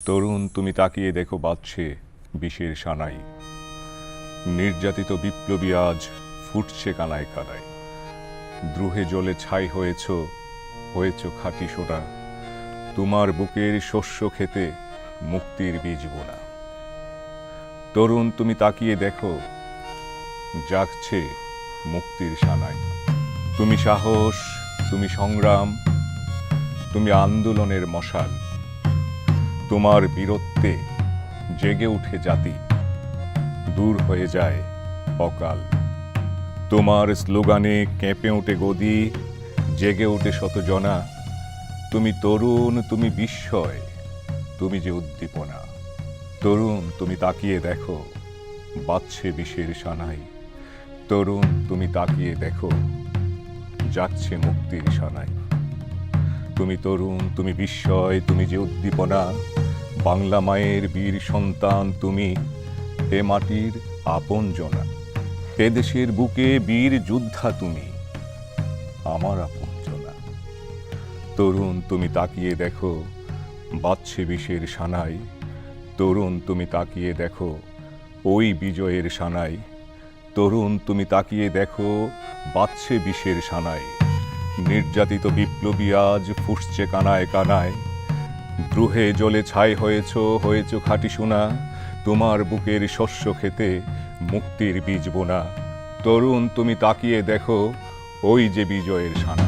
তরুণ তুমি তাকিয়ে দেখো বাজছে বিষের সানাই, নির্যাতিত বিপ্লবী আজ ফুটছে কানায় কানায়। দ্রুহে জলে ছাই হয়েছ খাঁটি সোনা, তোমার বুকের শস্য খেতে মুক্তির বীজ বোনা। তরুণ তুমি তাকিয়ে দেখো জাগছে মুক্তির সানাই। তুমি সাহস, তুমি সংগ্রাম, তুমি আন্দোলনের মশাল। তোমার বীরত্বে জেগে উঠে জাতি, দূর হয়ে যায় অকাল। তোমার স্লোগানে কেঁপে ওঠে গদি, জেগে ওঠে শতজনা। তুমি তরুণ, তুমি বিস্ময়, তুমি যে উদ্দীপনা। তরুণ তুমি তাকিয়ে দেখো বাজছে বিষের সানাই। তরুণ তুমি তাকিয়ে দেখো যাচ্ছে মুক্তির সানাই। তুমি তরুণ, তুমি বিস্ময়, তুমি যে উদ্দীপনা। বাংলা মায়ের বীর সন্তান তুমি, এ মাটির আপনজনা। এ দেশের বুকে বীর যোদ্ধা তুমি, আমার আপনজনা। তরুণ তুমি তাকিয়ে দেখো বাজছে বিষের সানাই। তরুণ তুমি তাকিয়ে দেখো ওই বিজয়ের সানাই। তরুণ তুমি তাকিয়ে দেখো বাজছে বিষের সানাই। নির্যাতিত বিপ্লবী আজ ফুটছে কানায় কানায়। দ্রুহে জলে ছাই হয়েছ খাঁটি সোনা, তোমার বুকের শস্য খেতে মুক্তির বীজ বোনা। তরুণ তুমি তাকিয়ে দেখো ওই যে বিজয়ের সানা।